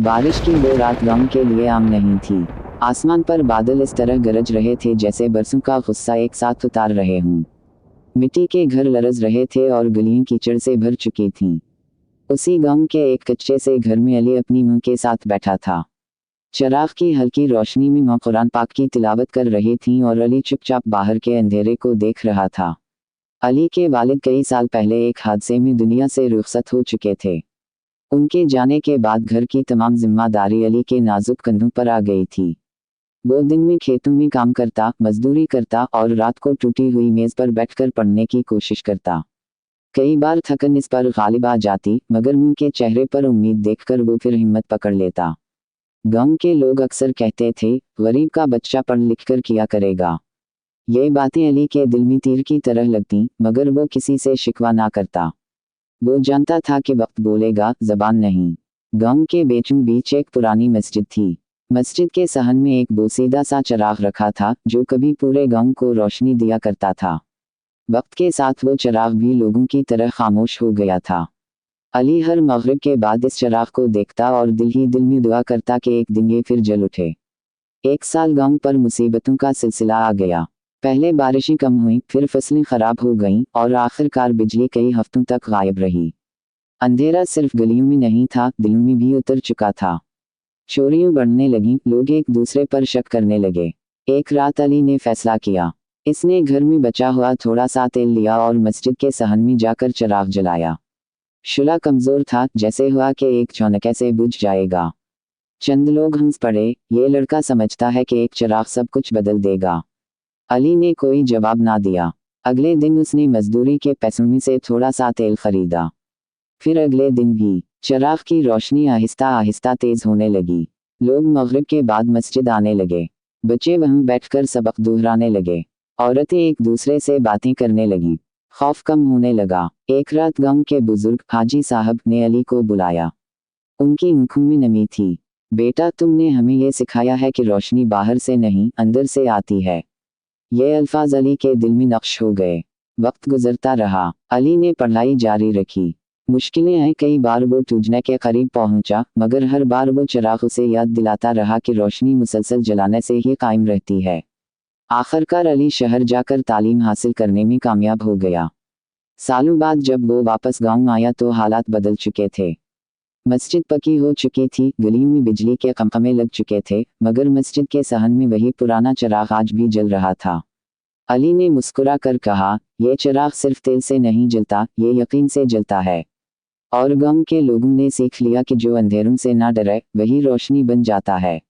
बारिश की वो रात गांव के लिए आम नहीं थी। आसमान पर बादल इस तरह गरज रहे थे जैसे बरसों का गुस्सा एक साथ उतार रहे हों। मिट्टी के घर लरज रहे थे और गलियां कीचड़ से भर चुकी थीं। उसी गांव के एक कच्चे से घर में अली अपनी मां के साथ बैठा था। चिराग की हल्की रोशनी में मां कुरान पाक की तिलावत कर रही थीं और अली चुपचाप बाहर के अंधेरे को देख रहा था। अली के वालिद कई साल पहले एक हादसे में दुनिया से रुखसत हो चुके थे। उनके जाने के बाद घर की तमाम जिम्मेदारी अली के नाजुक कंधों पर आ गई थी। वो दिन में खेतों में काम करता, मजदूरी करता और रात को टूटी हुई मेज पर बैठकर पढ़ने की कोशिश करता। कई बार थकन इस पर गालिब आ जाती, मगर मुंह के चेहरे पर उम्मीद देखकर वो फिर हिम्मत पकड़ लेता। गांव के लोग अक्सर कहते थे, गरीब का बच्चा पढ़ लिख कर किया करेगा। ये बातें अली के दिल में तीर की तरह लगती, मगर वो किसी से शिकवा ना करता। वो जानता था कि वक्त बोलेगा, ज़बान नहीं। गांव के बीचों बीच एक पुरानी मस्जिद थी। मस्जिद के सहन में एक बोसीदा सा चिराग रखा था जो कभी पूरे गांव को रोशनी दिया करता था। वक्त के साथ वो चिराग भी लोगों की तरह खामोश हो गया था। अली हर मगरिब के बाद इस चिराग को देखता और दिल ही दिल में दुआ करता कि एक दिन ये फिर जल उठे। एक साल गांव पर मुसीबतों का सिलसिला आ गया। पहले बारिशें कम हुईं, फिर फसलें खराब हो गईं और आखिरकार बिजली कई हफ्तों तक गायब रही। अंधेरा सिर्फ गलियों में नहीं था, दिलों में भी उतर चुका था। चोरियां बढ़ने लगीं, लोग एक दूसरे पर शक करने लगे। एक रात अली ने फैसला किया। इसने घर में बचा हुआ थोड़ा सा तेल लिया और मस्जिद के सहन में जाकर चिराग जलाया। शुला कमजोर था, जैसे हुआ कि एक झोंके से बुझ जाएगा। चंद लोग हंस पड़े, ये लड़का समझता है कि एक चिराग सब कुछ बदल देगा। अली ने कोई जवाब ना दिया। अगले दिन उसने मजदूरी के पैसों में से थोड़ा सा तेल खरीदा। फिर अगले दिन भी चिराग की रोशनी आहिस्ता आहिस्ता तेज होने लगी। लोग मगरिब के बाद मस्जिद आने लगे। बच्चे वहां बैठकर सबक दोहराने लगे। औरतें एक दूसरे से बातें करने लगीं। खौफ कम होने लगा। एक रात गांव के बुजुर्ग हाजी साहब ने अली को बुलाया। उनकी आंखों में नमी थी। बेटा, तुमने हमें यह सिखाया है कि रोशनी बाहर से नहीं, अंदर से आती है। ये अल्फाज अली के दिल में नक्श हो गए। वक्त गुजरता रहा। अली ने पढ़ाई जारी रखी। मुश्किलें आई, कई बार वो टूटने के करीब पहुंचा, मगर हर बार वो चिराग उसे याद दिलाता रहा कि रोशनी मुसलसल जलाने से ही कायम रहती है। आखिरकार अली शहर जाकर तालीम हासिल करने में कामयाब हो गया। सालों बाद जब वो वापस गांव आया तो हालात बदल चुके थे। मस्जिद पक्की हो चुकी थी, गलियों में बिजली के खंभे लग चुके थे, मगर मस्जिद के सहन में वही पुराना चिराग आज भी जल रहा था। अली ने मुस्कुरा कर कहा, यह चिराग सिर्फ तेल से नहीं जलता, ये यकीन से जलता है। और गांव के लोगों ने सीख लिया कि जो अंधेरों से ना डरे, वही रोशनी बन जाता है।